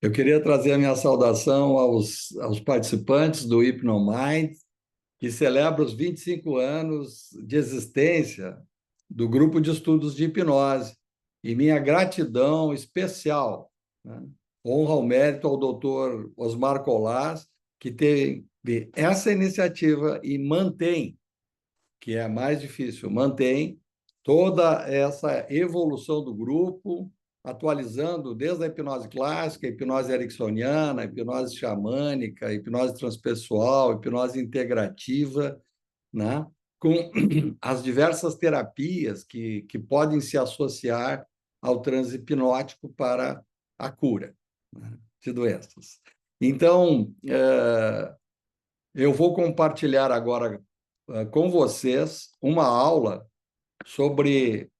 Eu queria trazer a minha saudação aos participantes do HipnoMind, que celebra os 25 anos de existência do grupo de estudos de hipnose, e minha gratidão especial, né? Honra ao mérito ao doutor Osmar Colás, que teve essa iniciativa e mantém, que é a mais difícil, mantém toda essa evolução do grupo, atualizando desde a hipnose clássica, a hipnose ericksoniana, a hipnose xamânica, a hipnose transpessoal, a hipnose integrativa, né? Com as diversas terapias que podem se associar ao transe hipnótico para a cura, né, de doenças. Então, eu vou compartilhar agora com vocês uma aula sobre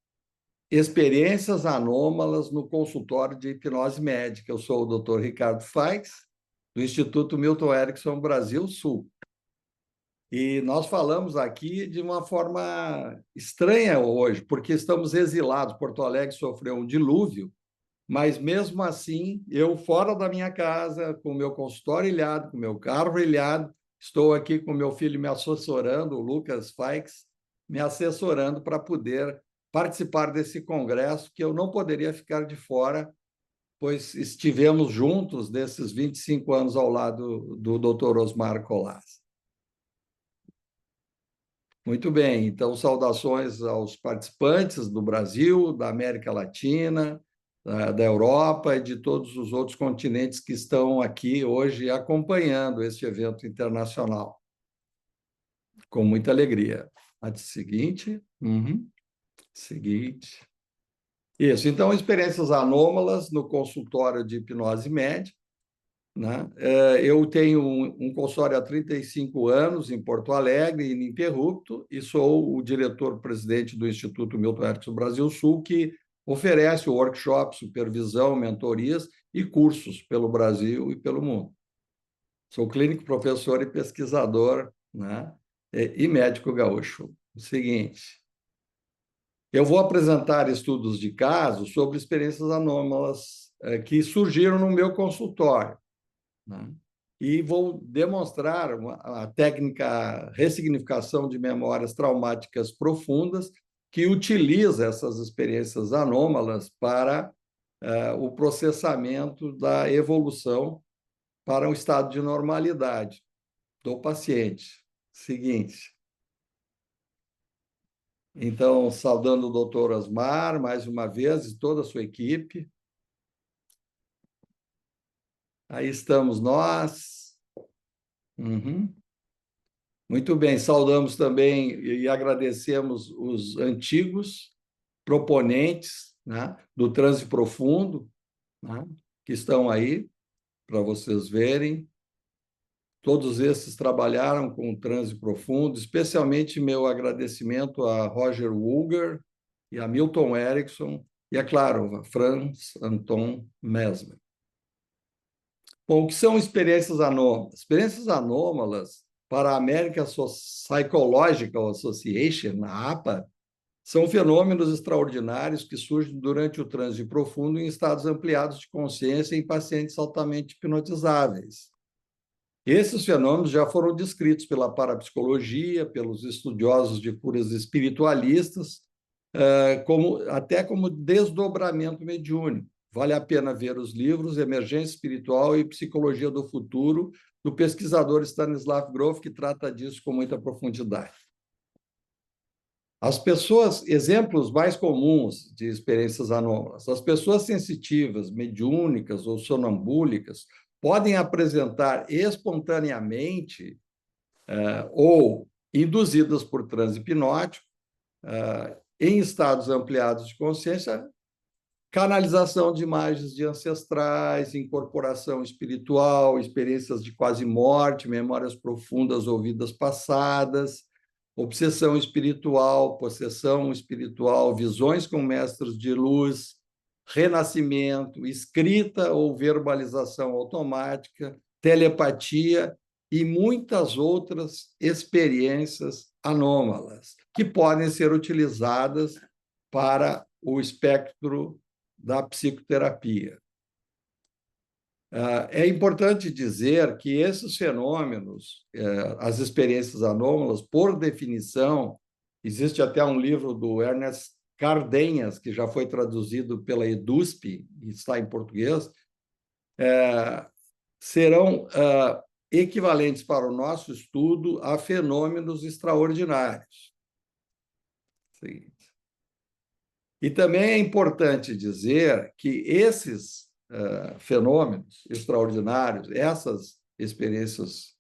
experiências anômalas no consultório de hipnose médica. Eu sou o Dr. Ricardo Faix, do Instituto Milton Erickson Brasil Sul. E nós falamos aqui de uma forma estranha hoje, porque estamos exilados. Porto Alegre sofreu um dilúvio, mas mesmo assim, eu fora da minha casa, com o meu consultório ilhado, com o meu carro ilhado, estou aqui com meu filho me assessorando, o Lucas Faix, me assessorando para poder participar desse congresso, que eu não poderia ficar de fora, pois estivemos juntos desses 25 anos ao lado do Dr. Osmar Colás. Muito bem, então saudações aos participantes do Brasil, da América Latina, da Europa e de todos os outros continentes que estão aqui hoje acompanhando este evento internacional, com muita alegria. A seguinte. Seguinte. Isso, então, experiências anômalas no consultório de hipnose médica, né? Eu tenho um consultório há 35 anos em Porto Alegre, ininterrupto, e sou o diretor-presidente do Instituto Milton Erickson Brasil Sul, que oferece workshops, supervisão, mentorias e cursos pelo Brasil e pelo mundo. Sou clínico, professor e pesquisador, né? E médico gaúcho. O seguinte, eu vou apresentar estudos de casos sobre experiências anômalas que surgiram no meu consultório, né? E vou demonstrar a técnica ressignificação de memórias traumáticas profundas, que utiliza essas experiências anômalas para o processamento da evolução para um estado de normalidade do paciente. Seguinte. Então, saudando o doutor Osmar, mais uma vez, e toda a sua equipe. Aí estamos nós. Muito bem, saudamos também e agradecemos os antigos proponentes, né, do transe profundo, né, que estão aí para vocês verem. Todos esses trabalharam com o transe profundo, especialmente meu agradecimento a Roger Woolger e a Milton Erickson e, é claro, a Franz Anton Mesmer. Bom, o que são experiências anômalas? Experiências anômalas, para a American Psychological Association, a APA, são fenômenos extraordinários que surgem durante o transe profundo em estados ampliados de consciência em pacientes altamente hipnotizáveis. Esses fenômenos já foram descritos pela parapsicologia, pelos estudiosos de curas espiritualistas, até como desdobramento mediúnico. Vale a pena ver os livros Emergência Espiritual e Psicologia do Futuro, do pesquisador Stanislav Grof, que trata disso com muita profundidade. As pessoas, exemplos mais comuns de experiências anômalas, as pessoas sensitivas, mediúnicas ou sonambúlicas podem apresentar espontaneamente ou induzidas por transe hipnótico, em estados ampliados de consciência, canalização de imagens de ancestrais, incorporação espiritual, experiências de quase morte, memórias profundas ou vidas passadas, obsessão espiritual, possessão espiritual, visões com mestres de luz, renascimento, escrita ou verbalização automática, telepatia e muitas outras experiências anômalas que podem ser utilizadas para o espectro da psicoterapia. É importante dizer que esses fenômenos, as experiências anômalas, por definição, existe até um livro do Ernest Cardenhas, que já foi traduzido pela EDUSP e está em português, serão equivalentes para o nosso estudo a fenômenos extraordinários. Seguinte. E também é importante dizer que esses fenômenos extraordinários, essas experiências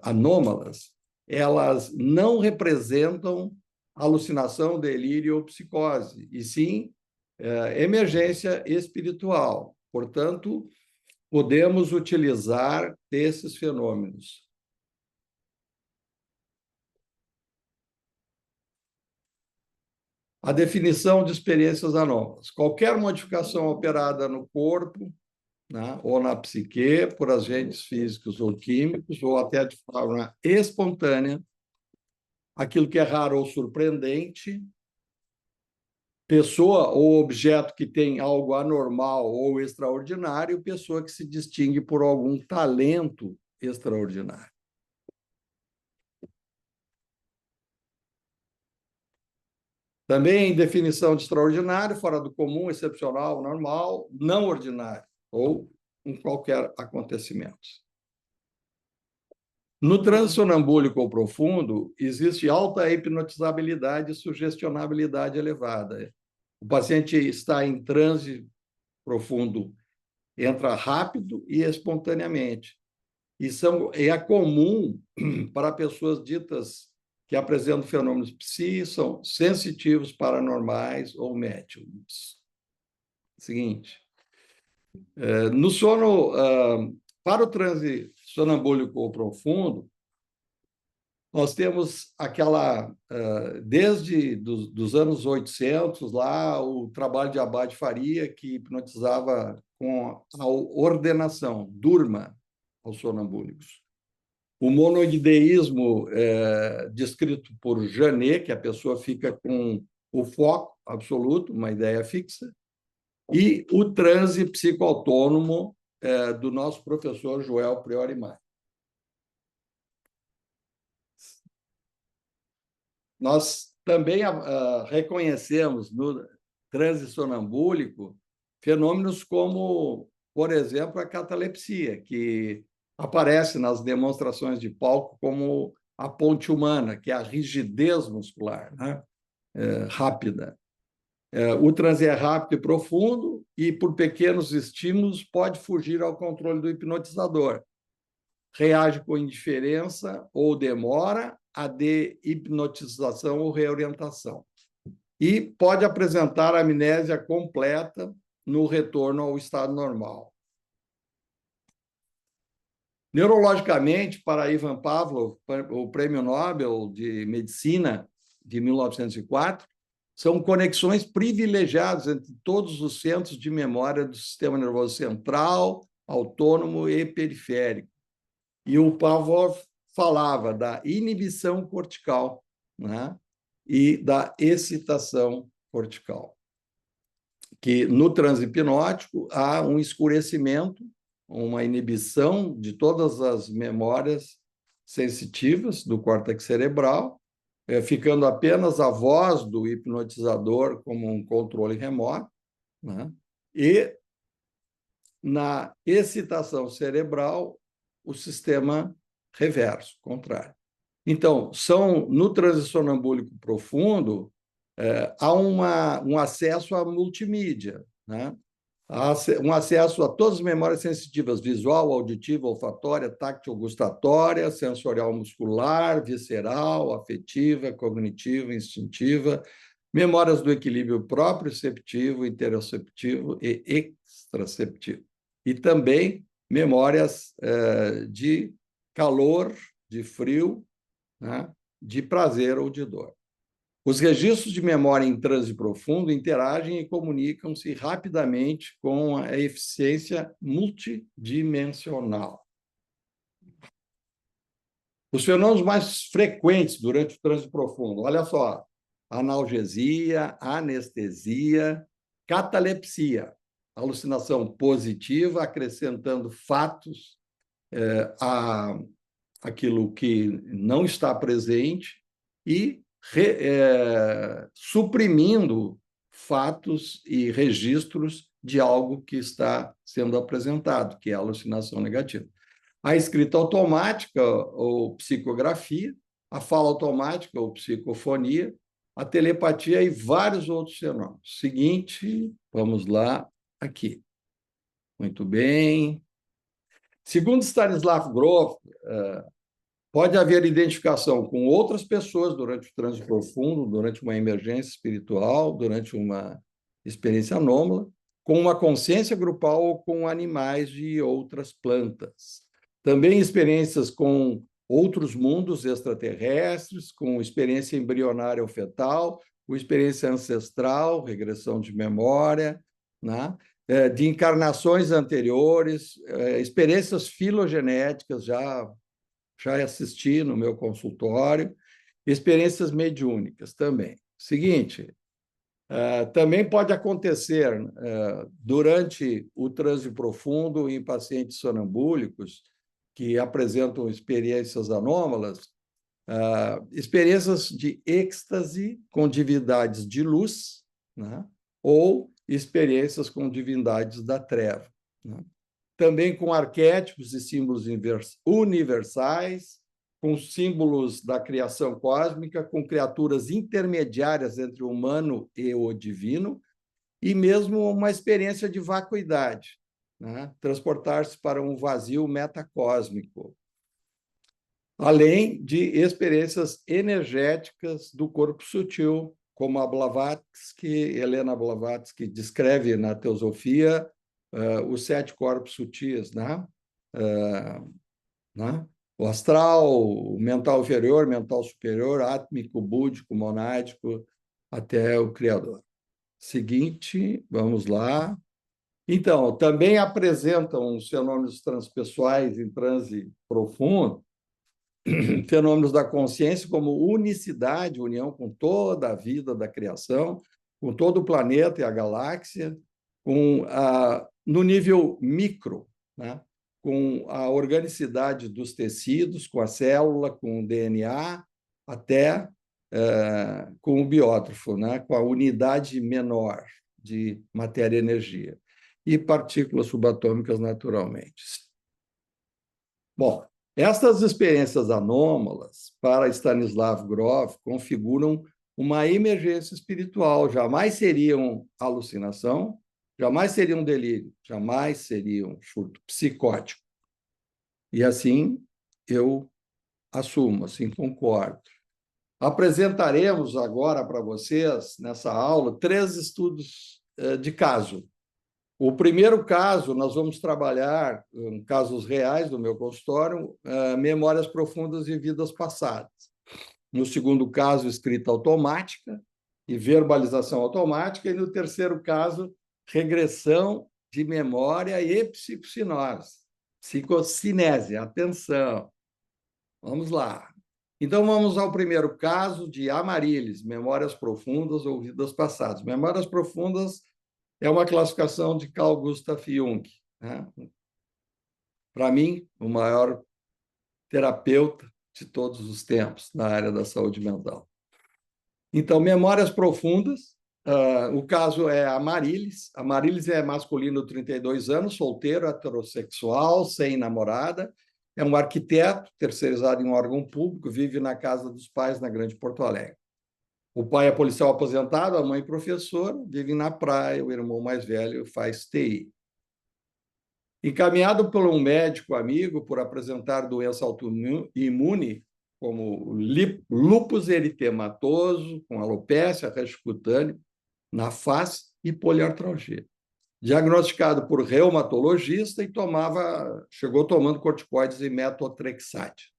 anômalas, elas não representam alucinação, delírio ou psicose, e sim emergência espiritual. Portanto, podemos utilizar esses fenômenos. A definição de experiências anômalas: qualquer modificação operada no corpo, né, ou na psique, por agentes físicos ou químicos, ou até de forma espontânea, aquilo que é raro ou surpreendente, pessoa ou objeto que tem algo anormal ou extraordinário, pessoa que se distingue por algum talento extraordinário. Também definição de extraordinário, fora do comum, excepcional, normal, não ordinário, ou em qualquer acontecimento. No transe sonambúlico ou profundo, existe alta hipnotizabilidade e sugestionabilidade elevada. O paciente está em transe profundo, entra rápido e espontaneamente. É comum para pessoas ditas que apresentam fenômenos psi, são sensitivos, paranormais ou médiums. Seguinte, no sono, para o transe sonambúlico ou profundo, nós temos desde dos anos 800, lá, o trabalho de Abad Faria, que hipnotizava com a ordenação, durma aos sonambúlicos. O monoideísmo, descrito por Janet, que a pessoa fica com o foco absoluto, uma ideia fixa, e o transe psicoautônomo do nosso professor Joel Priori Maia. Nós também reconhecemos no transe sonambúlico fenômenos como, por exemplo, a catalepsia, que aparece nas demonstrações de palco como a ponte humana, que é a rigidez muscular, né? Rápida. O transe é rápido e profundo e, por pequenos estímulos, pode fugir ao controle do hipnotizador. Reage com indiferença ou demora a de hipnotização ou reorientação. E pode apresentar amnésia completa no retorno ao estado normal. Neurologicamente, para Ivan Pavlov, o Prêmio Nobel de Medicina de 1904, são conexões privilegiadas entre todos os centros de memória do sistema nervoso central, autônomo e periférico. E o Pavlov falava da inibição cortical, né, e da excitação cortical. Que no transe hipnótico há um escurecimento, uma inibição de todas as memórias sensitivas do córtex cerebral, ficando apenas a voz do hipnotizador como um controle remoto, né? E na excitação cerebral, o sistema reverso, contrário. Então, no transe sonambúlico profundo, há um acesso à multimídia, né? Há um acesso a todas as memórias sensitivas, visual, auditiva, olfatória, táctil, gustatória, sensorial muscular, visceral, afetiva, cognitiva, instintiva, memórias do equilíbrio proprioceptivo, interoceptivo e extraceptivo. E também memórias de calor, de frio, né, de prazer ou de dor. Os registros de memória em transe profundo interagem e comunicam-se rapidamente com a eficiência multidimensional. Os fenômenos mais frequentes durante o transe profundo, olha só: analgesia, anestesia, catalepsia. alucinação positiva, acrescentando fatos a aquilo que não está presente e suprimindo fatos e registros de algo que está sendo apresentado, que é a alucinação negativa. A escrita automática ou psicografia, a fala automática ou psicofonia, a telepatia e vários outros fenômenos. Seguinte, vamos lá, aqui. Muito bem. Segundo Stanislav Grof, pode haver identificação com outras pessoas durante o transe profundo, durante uma emergência espiritual, durante uma experiência anômala, com uma consciência grupal ou com animais de outras plantas. Também experiências com outros mundos extraterrestres, com experiência embrionária ou fetal, com experiência ancestral, regressão de memória, né? De encarnações anteriores, experiências filogenéticas, já assisti no meu consultório, experiências mediúnicas também. Seguinte, também pode acontecer durante o transe profundo em pacientes sonambúlicos que apresentam experiências anômalas, experiências de êxtase com divindades de luz, né? Ou experiências com divindades da treva, né? Também com arquétipos e símbolos universais, com símbolos da criação cósmica, com criaturas intermediárias entre o humano e o divino, e mesmo uma experiência de vacuidade, né? Transportar-se para um vazio metacósmico, além de experiências energéticas do corpo sutil, como a Blavatsky, Helena Blavatsky descreve na Teosofia, os 7 corpos sutis, né? O astral, o mental inferior, mental superior, átmico, búdico, monádico, até o Criador. Seguinte, vamos lá. Então, também apresentam os fenômenos transpessoais em transe profundo, fenômenos da consciência como unicidade, união com toda a vida da criação, com todo o planeta e a galáxia, no nível micro, né? Com a organicidade dos tecidos, com a célula, com o DNA, até com o biótrofo, né? Com a unidade menor de matéria e energia, e partículas subatômicas naturalmente. Bom, estas experiências anômalas, para Stanislav Grof, configuram uma emergência espiritual, jamais seriam alucinação, jamais seriam delírio, jamais seriam surto psicótico. E assim eu assumo, assim concordo. Apresentaremos agora para vocês, nessa aula, 3 estudos de caso. O primeiro caso, nós vamos trabalhar, em casos reais do meu consultório, memórias profundas de vidas passadas. No segundo caso, escrita automática e verbalização automática. E no terceiro caso, regressão de memória e psicocinese. Psicocinese, atenção. Vamos lá. Então, vamos ao primeiro caso de Amarilis, memórias profundas ou vidas passadas. Memórias profundas é uma classificação de Carl Gustav Jung, né? Para mim, o maior terapeuta de todos os tempos na área da saúde mental. Então, memórias profundas, o caso é Amarilis. Amarilis é masculino, 32 anos, solteiro, heterossexual, sem namorada, é um arquiteto terceirizado em um órgão público, vive na casa dos pais, na Grande Porto Alegre. O pai é policial aposentado, a mãe professora, vive na praia, o irmão mais velho faz TI. Encaminhado por um médico amigo por apresentar doença autoimune, como lúpus eritematoso, com alopécia, rash cutâneo na face e poliartralgia. Diagnosticado por reumatologista e chegou tomando corticoides e metotrexate.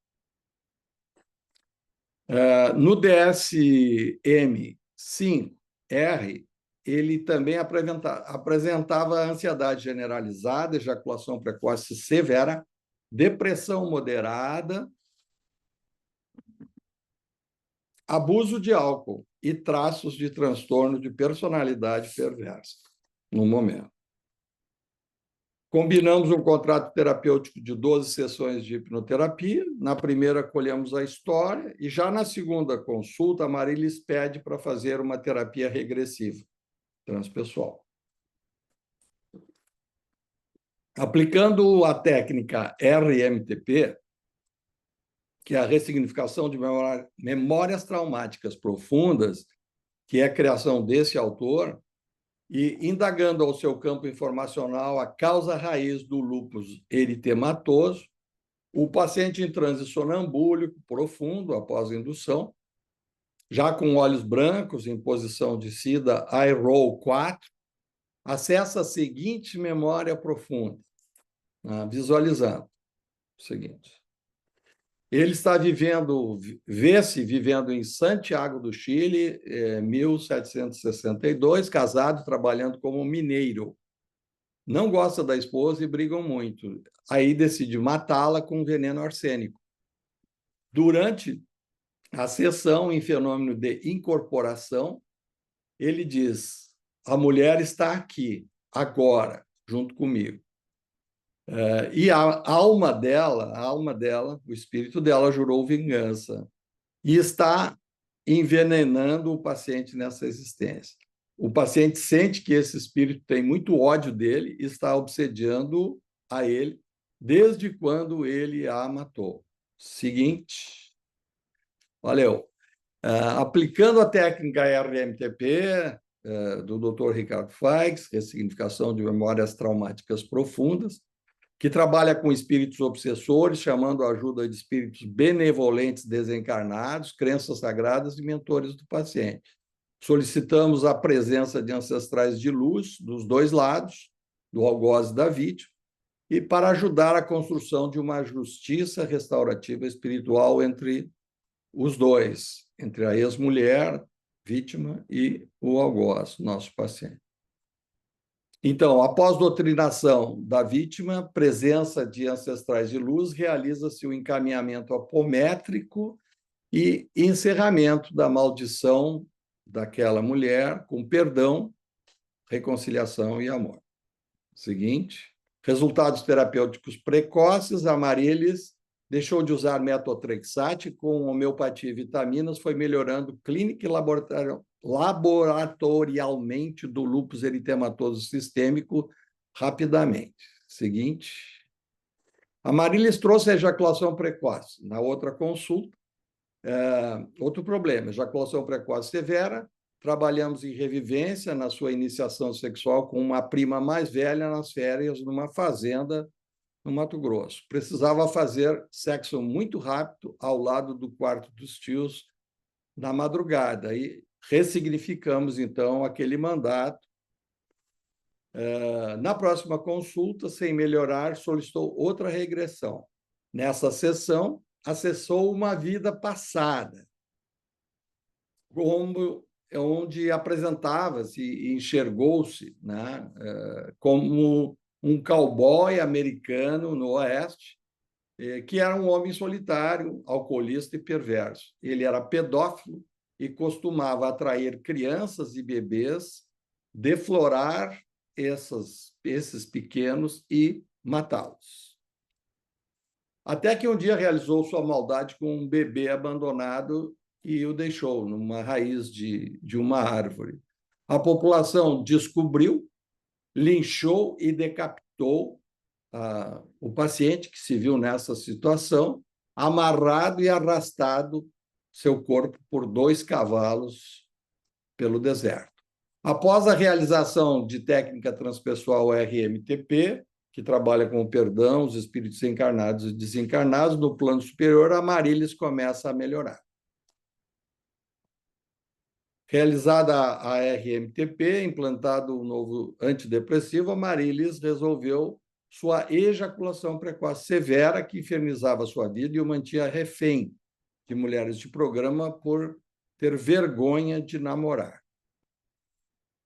No DSM-5R, ele também apresentava ansiedade generalizada, ejaculação precoce severa, depressão moderada, abuso de álcool e traços de transtorno de personalidade perversa, no momento. Combinamos um contrato terapêutico de 12 sessões de hipnoterapia. Na primeira, colhemos a história, e já na segunda consulta, a Marilis pede para fazer uma terapia regressiva transpessoal. Aplicando a técnica RMTP, que é a ressignificação de memórias traumáticas profundas, que é a criação desse autor, e indagando ao seu campo informacional a causa raiz do lúpus eritematoso, o paciente em transe sonambúlico profundo, após a indução, já com olhos brancos, em posição de SIDA Eye Roll 4, acessa a seguinte memória profunda, visualizando o seguinte. Ele está vê-se vivendo em Santiago do Chile, 1762, casado, trabalhando como mineiro. Não gosta da esposa e brigam muito. Aí decide matá-la com veneno arsênico. Durante a sessão, em fenômeno de incorporação, ele diz: a mulher está aqui, agora, junto comigo. E a alma dela, o espírito dela jurou vingança e está envenenando o paciente nessa existência. O paciente sente que esse espírito tem muito ódio dele e está obsediando a ele desde quando ele a matou. Seguinte. Valeu. Aplicando a técnica RMTP do Dr. Ricardo Faix, ressignificação de memórias traumáticas profundas, que trabalha com espíritos obsessores, chamando a ajuda de espíritos benevolentes desencarnados, crenças sagradas e mentores do paciente. Solicitamos a presença de ancestrais de luz dos dois lados, do algoz e da vítima, e para ajudar a construção de uma justiça restaurativa espiritual entre os dois, entre a ex-mulher, vítima, e o algoz, nosso paciente. Então, após doutrinação da vítima, presença de ancestrais de luz, realiza-se o encaminhamento apométrico e encerramento da maldição daquela mulher com perdão, reconciliação e amor. Seguinte, resultados terapêuticos precoces, a Marilis deixou de usar metotrexate, com homeopatia e vitaminas, foi melhorando clínica e laboratorialmente do lúpus eritematoso sistêmico rapidamente. Seguinte. A Marilis trouxe a ejaculação precoce. Na outra consulta, outro problema, ejaculação precoce severa. Trabalhamos em revivência na sua iniciação sexual com uma prima mais velha nas férias numa fazenda no Mato Grosso. Precisava fazer sexo muito rápido ao lado do quarto dos tios na madrugada. E ressignificamos, então, aquele mandato. Na próxima consulta, sem melhorar, solicitou outra regressão. Nessa sessão, acessou uma vida passada, onde apresentava-se e enxergou-se, né, como um cowboy americano no Oeste, que era um homem solitário, alcoolista e perverso. Ele era pedófilo e costumava atrair crianças e bebês, deflorar esses pequenos e matá-los. Até que um dia realizou sua maldade com um bebê abandonado e o deixou numa raiz de uma árvore. A população descobriu, linchou e decapitou o paciente que se viu nessa situação, amarrado e arrastado seu corpo por 2 cavalos pelo deserto. Após a realização de técnica transpessoal RMTP, que trabalha com o perdão, os espíritos encarnados e desencarnados, no plano superior, a Marilis começa a melhorar. Realizada a RMTP, implantado o novo antidepressivo, a Marilis resolveu sua ejaculação precoce severa, que infernizava sua vida e o mantinha refém de mulheres de programa por ter vergonha de namorar.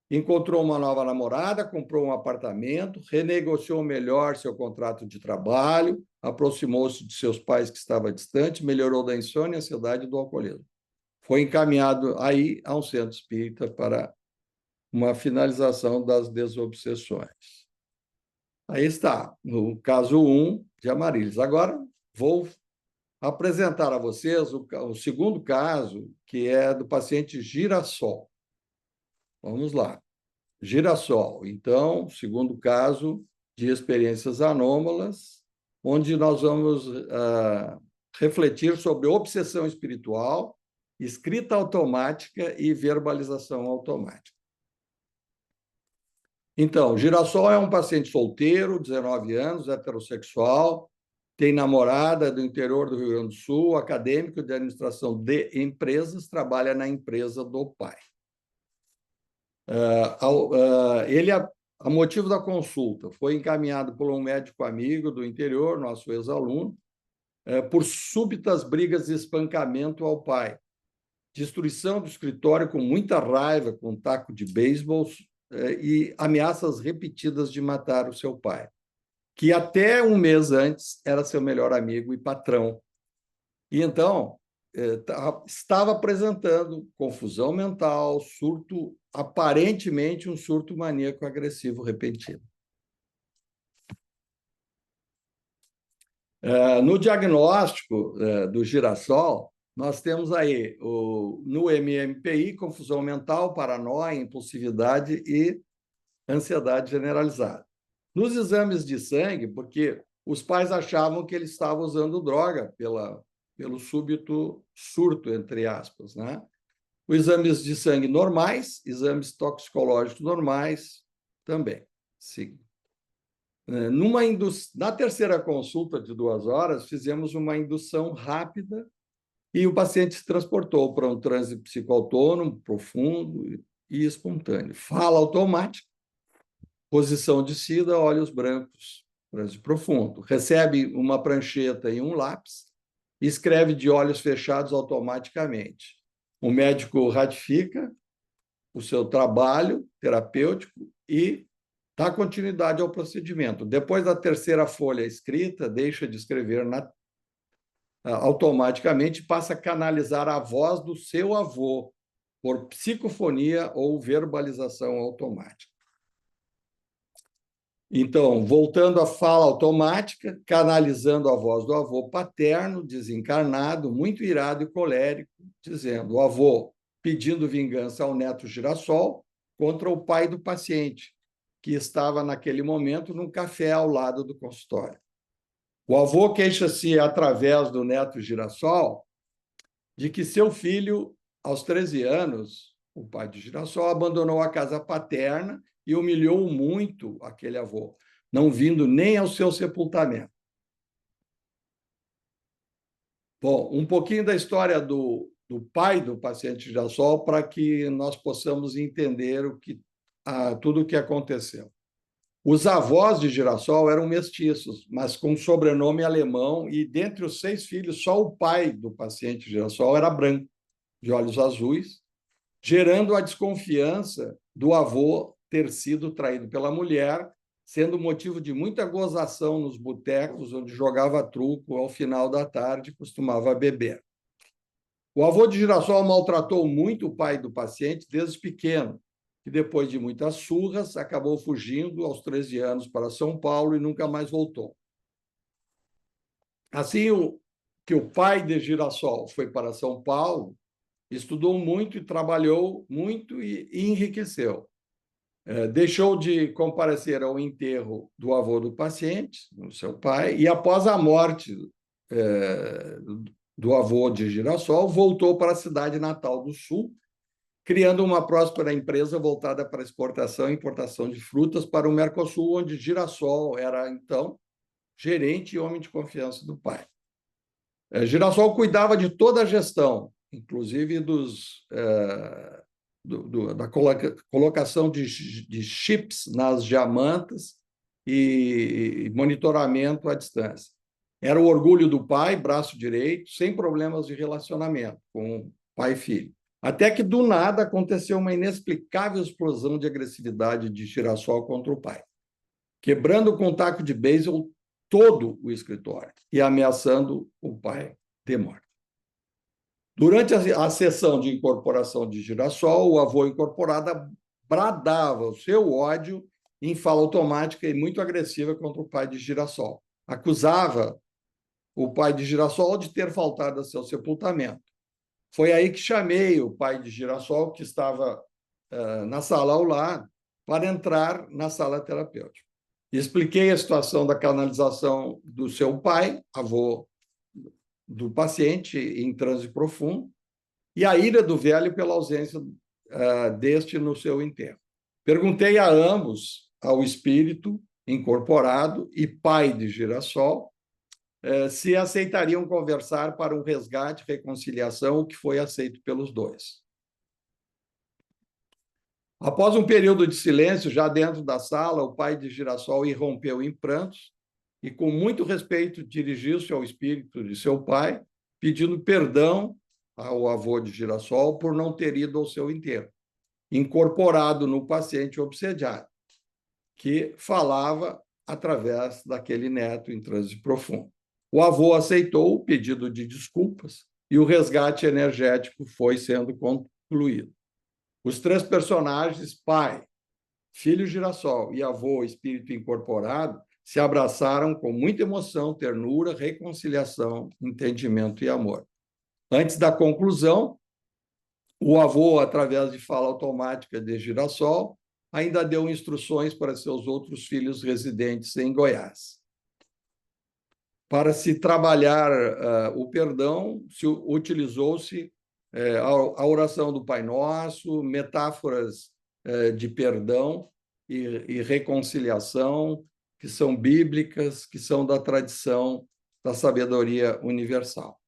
Encontrou uma nova namorada, comprou um apartamento, renegociou melhor seu contrato de trabalho, aproximou-se de seus pais que estavam distantes, melhorou da insônia, ansiedade e do alcoolismo. Foi encaminhado aí a um centro espírita para uma finalização das desobsessões. Aí está, no caso 1 de Amarílis. Agora, vou apresentar a vocês o segundo caso, que é do paciente Girassol. Vamos lá. Girassol. Então, segundo caso de experiências anômalas, onde nós vamos refletir sobre obsessão espiritual, escrita automática e verbalização automática. Então, Girassol é um paciente solteiro, 19 anos, heterossexual, tem namorada do interior do Rio Grande do Sul, acadêmico de administração de empresas, trabalha na empresa do pai. A motivo da consulta, foi encaminhado por um médico amigo do interior, nosso ex-aluno, por súbitas brigas e espancamento ao pai. Destruição do escritório com muita raiva, com taco de beisebol e ameaças repetidas de matar o seu pai, que até um mês antes era seu melhor amigo e patrão. E então, estava apresentando confusão mental, surto, aparentemente um surto maníaco agressivo repentino. No diagnóstico do Girassol, nós temos aí, no MMPI, confusão mental, paranoia, impulsividade e ansiedade generalizada. Nos exames de sangue, porque os pais achavam que ele estava usando droga pelo súbito surto, entre aspas, né? Os exames de sangue normais, exames toxicológicos normais também. Sim. Na terceira consulta de 2 horas, fizemos uma indução rápida e o paciente se transportou para um transe psicoautônomo, profundo e espontâneo. Fala automática, posição de sida, olhos brancos, transe profundo. Recebe uma prancheta e um lápis e escreve de olhos fechados automaticamente. O médico ratifica o seu trabalho terapêutico e dá continuidade ao procedimento. Depois da terceira folha escrita, deixa de escrever automaticamente e passa a canalizar a voz do seu avô por psicofonia ou verbalização automática. Então, voltando à fala automática, canalizando a voz do avô paterno, desencarnado, muito irado e colérico, dizendo: o avô pedindo vingança ao neto Girassol contra o pai do paciente, que estava naquele momento num café ao lado do consultório. O avô queixa-se, através do neto Girassol, de que seu filho, aos 13 anos, o pai de Girassol, abandonou a casa paterna e humilhou muito aquele avô, não vindo nem ao seu sepultamento. Bom, um pouquinho da história do pai do paciente Girassol para que nós possamos entender tudo o que aconteceu. Os avós de Girassol eram mestiços, mas com sobrenome alemão, e dentre os 6 filhos, só o pai do paciente Girassol era branco, de olhos azuis, gerando a desconfiança do avô ter sido traído pela mulher, sendo motivo de muita gozação nos botecos, onde jogava truco ao final da tarde e costumava beber. O avô de Girassol maltratou muito o pai do paciente desde pequeno, que depois de muitas surras acabou fugindo aos 13 anos para São Paulo e nunca mais voltou. Assim que o pai de Girassol foi para São Paulo, estudou muito e trabalhou muito e enriqueceu. Deixou de comparecer ao enterro do avô do paciente, o seu pai, e após a morte do avô de Girassol, voltou para a cidade natal do Sul, criando uma próspera empresa voltada para exportação e importação de frutas para o Mercosul, onde Girassol era, então, gerente e homem de confiança do pai. Girassol cuidava de toda a gestão, inclusive da colocação de chips nas diamantas e monitoramento à distância. Era o orgulho do pai, braço direito, sem problemas de relacionamento com pai e filho. Até que, do nada, aconteceu uma inexplicável explosão de agressividade de Girassol contra o pai, quebrando com um taco de beisebol todo o escritório e ameaçando o pai de morte. Durante a sessão de incorporação de Girassol, o avô incorporado bradava o seu ódio em fala automática e muito agressiva contra o pai de Girassol. Acusava o pai de Girassol de ter faltado a seu sepultamento. Foi aí que chamei o pai de Girassol, que estava na sala ao lado, para entrar na sala terapêutica. Expliquei a situação da canalização do seu pai, avô do paciente, em transe profundo, e a ira do velho pela ausência deste no seu enterro. Perguntei a ambos, ao espírito incorporado e pai de Girassol, se aceitariam conversar para um resgate, reconciliação, o que foi aceito pelos dois. Após um período de silêncio, já dentro da sala, o pai de Girassol irrompeu em prantos e, com muito respeito, dirigiu-se ao espírito de seu pai, pedindo perdão ao avô de Girassol por não ter ido ao seu enterro, incorporado no paciente obsediado, que falava através daquele neto em transe profundo. O avô aceitou o pedido de desculpas e o resgate energético foi sendo concluído. Os três personagens, pai, filho Girassol e avô, espírito incorporado, se abraçaram com muita emoção, ternura, reconciliação, entendimento e amor. Antes da conclusão, o avô, através de fala automática de Girassol, ainda deu instruções para seus outros filhos residentes em Goiás. Para se trabalhar o perdão, utilizou-se a oração do Pai Nosso, metáforas de perdão e reconciliação, que são bíblicas, que são da tradição da sabedoria universal.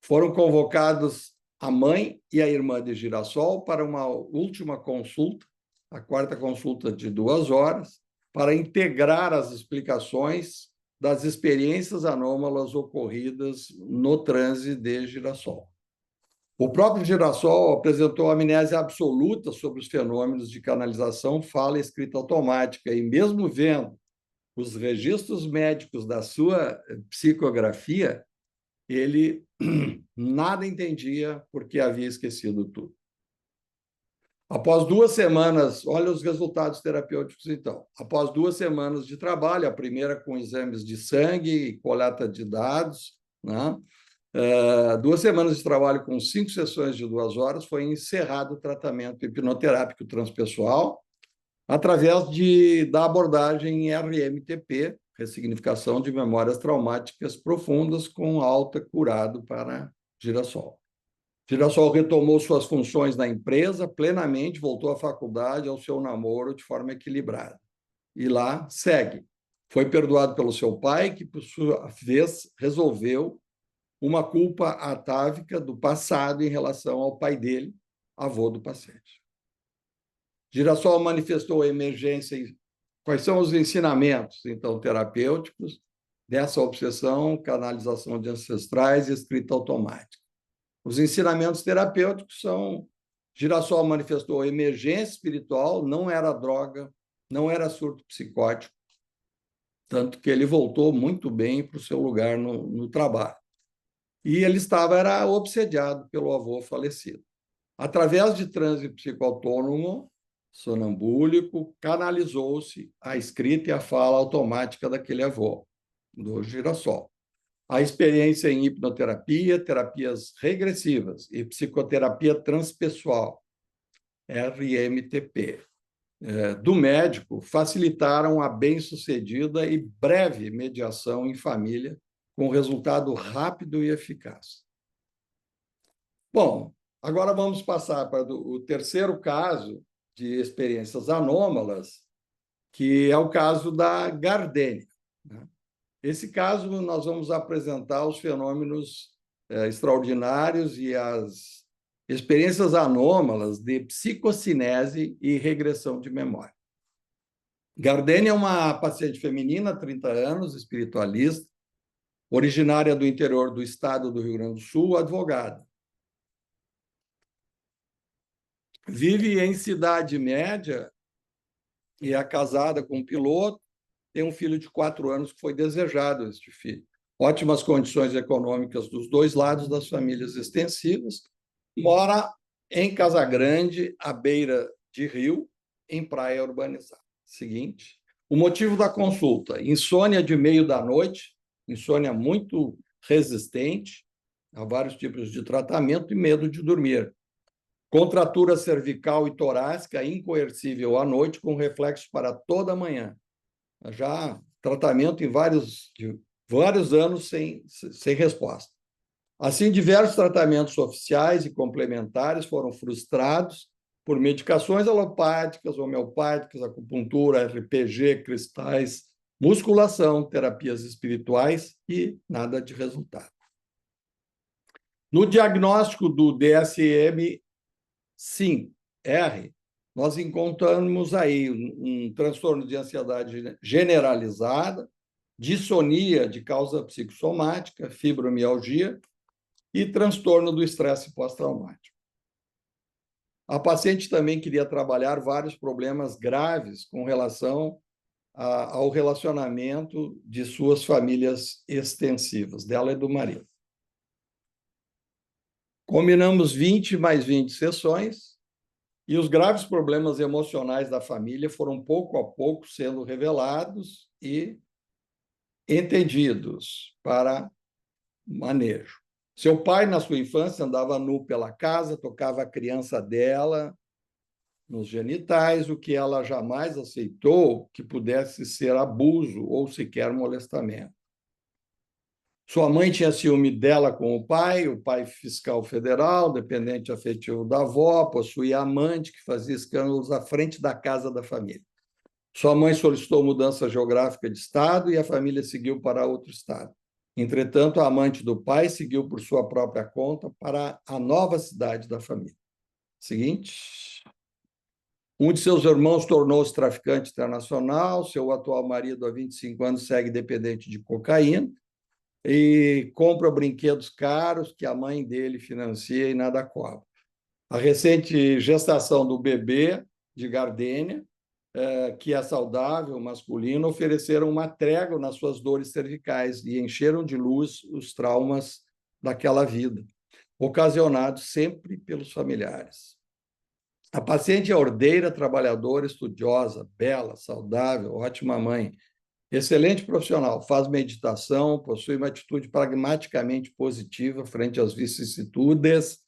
Foram convocados a mãe e a irmã de Girassol para uma última consulta, a quarta consulta de 2 horas, para integrar as explicações das experiências anômalas ocorridas no transe de Girassol. O próprio Girassol apresentou amnésia absoluta sobre os fenômenos de canalização, fala e escrita automática, e mesmo vendo os registros médicos da sua psicografia, ele nada entendia porque havia esquecido tudo. Após 2 semanas, olha os resultados terapêuticos, então. Após 2 semanas de trabalho, a primeira com exames de sangue e coleta de dados, né? 2 semanas de trabalho com 5 sessões de 2 horas, foi encerrado o tratamento hipnoterápico transpessoal através da abordagem RMTP, ressignificação de memórias traumáticas profundas com alta curado para Girassol. Girassol retomou suas funções na empresa plenamente, voltou à faculdade, ao seu namoro de forma equilibrada. E lá segue. Foi perdoado pelo seu pai, que, por sua vez, resolveu uma culpa atávica do passado em relação ao pai dele, avô do paciente. Girassol manifestou a emergência. Quais são os ensinamentos, então, terapêuticos dessa obsessão, canalização de ancestrais e escrita automática? Os ensinamentos terapêuticos são: Girassol manifestou emergência espiritual, não era droga, não era surto psicótico, tanto que ele voltou muito bem para o seu lugar no trabalho. E ele era obsediado pelo avô falecido. Através de transe psicoautônomo, sonambúlico, canalizou-se a escrita e a fala automática daquele avô, do Girassol. A experiência em hipnoterapia, terapias regressivas e psicoterapia transpessoal, RMTP, do médico, facilitaram a bem-sucedida e breve mediação em família, com resultado rápido e eficaz. Bom, agora vamos passar para o terceiro caso de experiências anômalas, que é o caso da Gardênia. Esse caso, nós vamos apresentar os fenômenos extraordinários e as experiências anômalas de psicocinese e regressão de memória. Gardênia é uma paciente feminina, 30 anos, espiritualista, originária do interior do estado do Rio Grande do Sul, advogada. Vive em cidade média e é casada com um piloto, tem um filho de 4 anos que foi desejado, este filho. Ótimas condições econômicas dos 2 lados das famílias extensivas. Mora em Casagrande, à beira de rio, em praia urbanizada. Seguinte. O motivo da consulta: insônia de meio da noite, insônia muito resistente a vários tipos de tratamento e medo de dormir. Contratura cervical e torácica incoercível à noite, com reflexo para toda a manhã. Já tratamento em vários anos sem resposta. Assim, diversos tratamentos oficiais e complementares foram frustrados por medicações alopáticas, homeopáticas, acupuntura, RPG, cristais, musculação, terapias espirituais e nada de resultado. No diagnóstico do DSM-5R, nós encontramos aí um transtorno de ansiedade generalizada, dissonia de causa psicossomática, fibromialgia e transtorno do estresse pós-traumático. A paciente também queria trabalhar vários problemas graves com relação ao relacionamento de suas famílias extensivas, dela e do marido. Combinamos 20 mais 20 sessões e os graves problemas emocionais da família foram pouco a pouco sendo revelados e entendidos para manejo. Seu pai, na sua infância, andava nu pela casa, tocava a criança dela nos genitais, o que ela jamais aceitou que pudesse ser abuso ou sequer molestamento. Sua mãe tinha ciúme dela com o pai fiscal federal, dependente afetivo da avó, possuía amante que fazia escândalos à frente da casa da família. Sua mãe solicitou mudança geográfica de estado e a família seguiu para outro estado. Entretanto, a amante do pai seguiu por sua própria conta para a nova cidade da família. Seguinte. Um de seus irmãos tornou-se traficante internacional, seu atual marido, há 25 anos, segue dependente de cocaína e compra brinquedos caros que a mãe dele financia e nada cobra. A recente gestação do bebê de Gardênia, que é saudável, masculino, ofereceram uma trégua nas suas dores cervicais e encheram de luz os traumas daquela vida, ocasionados sempre pelos familiares. A paciente é ordeira, trabalhadora, estudiosa, bela, saudável, ótima mãe, excelente profissional, faz meditação, possui uma atitude pragmaticamente positiva frente às vicissitudes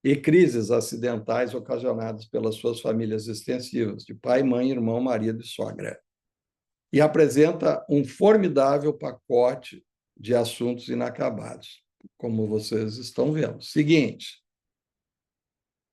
e crises acidentais ocasionadas pelas suas famílias extensivas, de pai, mãe, irmão, marido e sogra. E apresenta um formidável pacote de assuntos inacabados, como vocês estão vendo. Seguinte,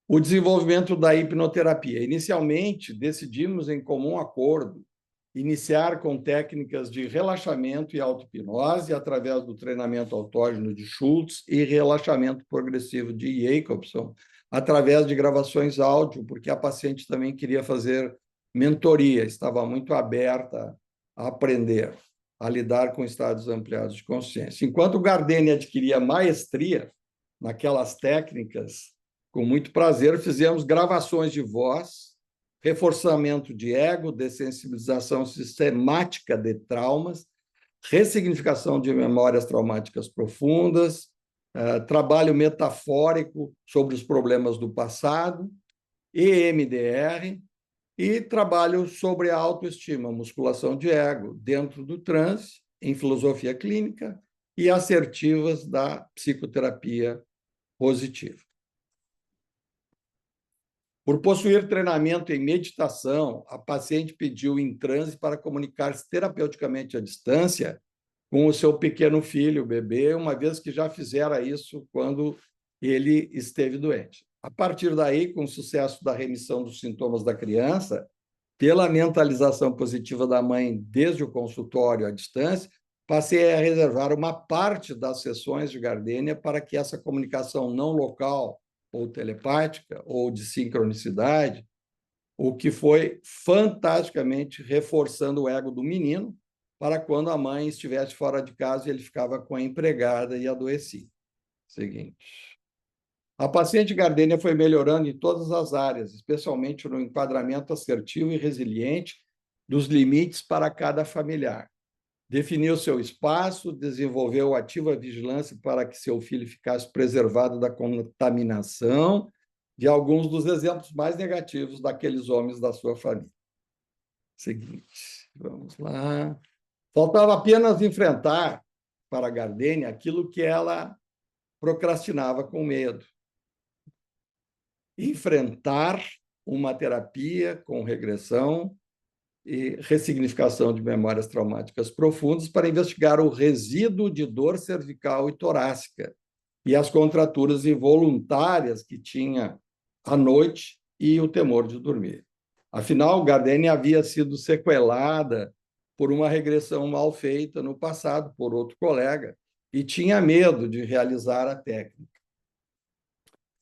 o desenvolvimento da hipnoterapia. Inicialmente, decidimos em comum acordo iniciar com técnicas de relaxamento e auto-hipnose através do treinamento autógeno de Schultz e relaxamento progressivo de Jacobson, através de gravações áudio, porque a paciente também queria fazer mentoria, estava muito aberta a aprender, a lidar com estados ampliados de consciência. Enquanto o Gardênia adquiria maestria naquelas técnicas, com muito prazer, fizemos gravações de voz, reforçamento de ego, dessensibilização sistemática de traumas, ressignificação de memórias traumáticas profundas, trabalho metafórico sobre os problemas do passado, EMDR, e trabalho sobre a autoestima, musculação de ego, dentro do transe, em filosofia clínica, e assertivas da psicoterapia positiva. Por possuir treinamento em meditação, a paciente pediu em transe para comunicar-se terapeuticamente à distância com o seu pequeno filho, o bebê, uma vez que já fizera isso quando ele esteve doente. A partir daí, com o sucesso da remissão dos sintomas da criança, pela mentalização positiva da mãe desde o consultório à distância, passei a reservar uma parte das sessões de Gardênia para que essa comunicação não local ou telepática, ou de sincronicidade, o que foi fantasticamente reforçando o ego do menino para quando a mãe estivesse fora de casa e ele ficava com a empregada e adoecia. Seguinte. A paciente Gardênia foi melhorando em todas as áreas, especialmente no enquadramento assertivo e resiliente dos limites para cada familiar. Definiu seu espaço, desenvolveu ativa vigilância para que seu filho ficasse preservado da contaminação de alguns dos exemplos mais negativos daqueles homens da sua família. Seguinte, vamos lá. Faltava apenas enfrentar para Gardenia aquilo que ela procrastinava com medo. Enfrentar uma terapia com regressão e ressignificação de memórias traumáticas profundas para investigar o resíduo de dor cervical e torácica e as contraturas involuntárias que tinha à noite e o temor de dormir. Afinal, Gardenia havia sido sequelada por uma regressão mal feita no passado por outro colega e tinha medo de realizar a técnica.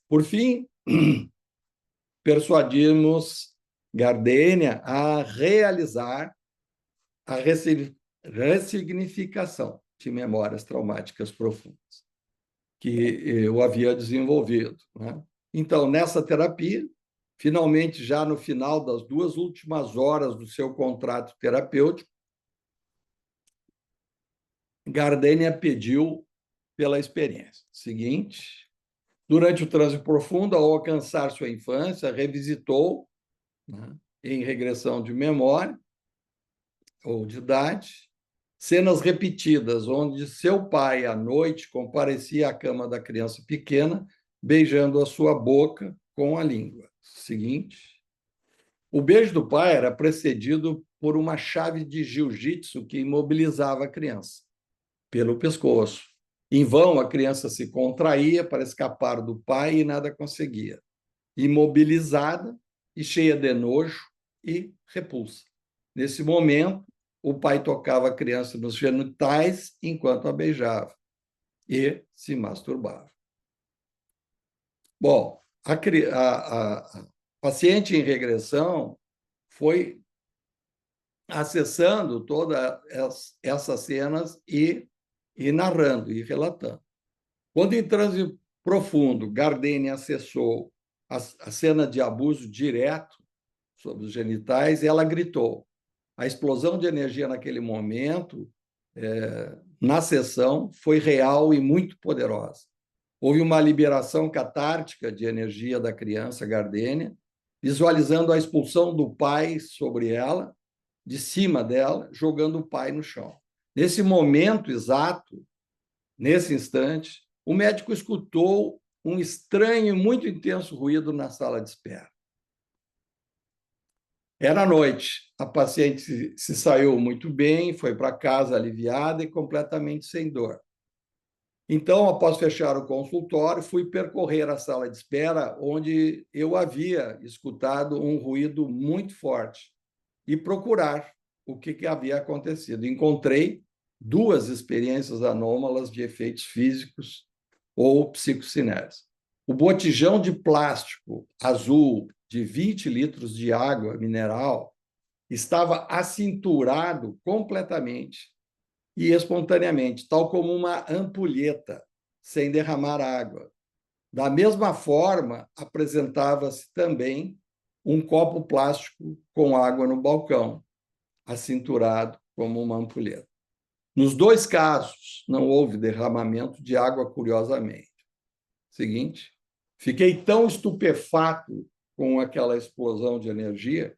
Por fim, persuadimos Gardenia a realizar a ressignificação de memórias traumáticas profundas que eu havia desenvolvido, né? Então, nessa terapia, finalmente, já no final das 2 últimas horas do seu contrato terapêutico, Gardenia pediu pela experiência. Seguinte, durante o transe profundo, ao alcançar sua infância, revisitou, né, em regressão de memória ou de idade, cenas repetidas, onde seu pai, à noite, comparecia à cama da criança pequena, beijando a sua boca com a língua. Seguinte, o beijo do pai era precedido por uma chave de jiu-jitsu que imobilizava a criança pelo pescoço. Em vão, a criança se contraía para escapar do pai e nada conseguia. Imobilizada e cheia de nojo e repulsa. Nesse momento, o pai tocava a criança nos genitais enquanto a beijava e se masturbava. Bom, a paciente em regressão foi acessando todas essas cenas e narrando e relatando. Quando em transe profundo, Gardenia acessou a cena de abuso direto sobre os genitais, ela gritou. A explosão de energia naquele momento, na sessão, foi real e muito poderosa. Houve uma liberação catártica de energia da criança Gardenia, visualizando a expulsão do pai sobre ela, de cima dela, jogando o pai no chão. Nesse momento exato, nesse instante, o médico escutou um estranho e muito intenso ruído na sala de espera. Era noite. A paciente se saiu muito bem, foi para casa aliviada e completamente sem dor. Então, após fechar o consultório, fui percorrer a sala de espera, onde eu havia escutado um ruído muito forte, e procurar o que havia acontecido. Encontrei 2 experiências anômalas de efeitos físicos ou psicocinéticos. O botijão de plástico azul de 20 litros de água mineral estava acinturado completamente e espontaneamente, tal como uma ampulheta, sem derramar água. Da mesma forma, apresentava-se também um copo plástico com água no balcão, acinturado como uma ampulheta. Nos 2 casos, não houve derramamento de água, curiosamente. Seguinte, fiquei tão estupefato com aquela explosão de energia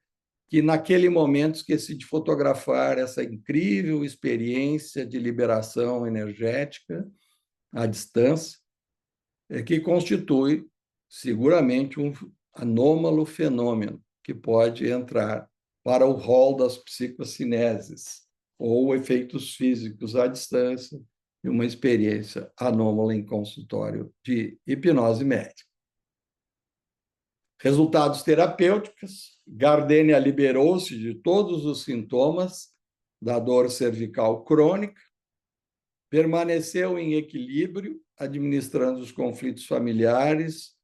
que, naquele momento, esqueci de fotografar essa incrível experiência de liberação energética à distância, que constitui, seguramente, um anômalo fenômeno que pode entrar para o rol das psicocineses ou efeitos físicos à distância e uma experiência anômala em consultório de hipnose médica. Resultados terapêuticos: Gardenia liberou-se de todos os sintomas da dor cervical crônica, permaneceu em equilíbrio, administrando os conflitos familiares,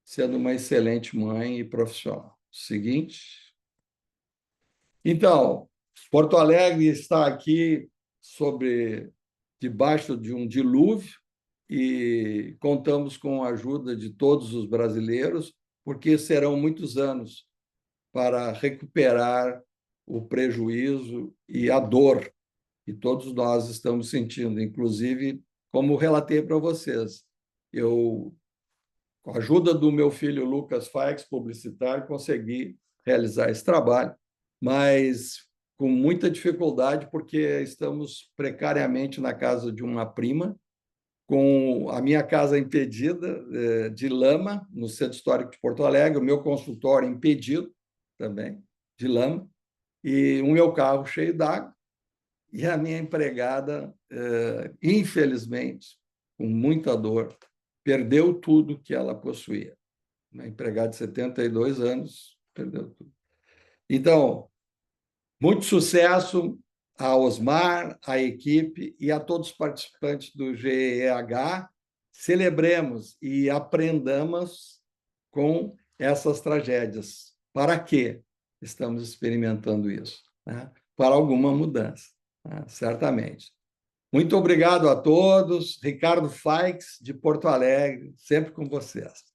sendo uma excelente mãe e profissional. Seguinte. Então, Porto Alegre está aqui debaixo de um dilúvio e contamos com a ajuda de todos os brasileiros, porque serão muitos anos para recuperar o prejuízo e a dor que todos nós estamos sentindo, inclusive, como relatei para vocês. Eu com a ajuda do meu filho Lucas Faix, publicitário, consegui realizar esse trabalho, mas com muita dificuldade, porque estamos precariamente na casa de uma prima, com a minha casa impedida de lama, no Centro Histórico de Porto Alegre, o meu consultório impedido também de lama, e o meu carro cheio d'água, e a minha empregada, infelizmente, com muita dor, perdeu tudo que ela possuía. Uma empregada de 72 anos perdeu tudo. Então, muito sucesso a Osmar, à equipe e a todos os participantes do GEH. Celebremos e aprendamos com essas tragédias. Para quê estamos experimentando isso? Né? Para alguma mudança, né? Certamente. Muito obrigado a todos. Ricardo Faix, de Porto Alegre, sempre com vocês.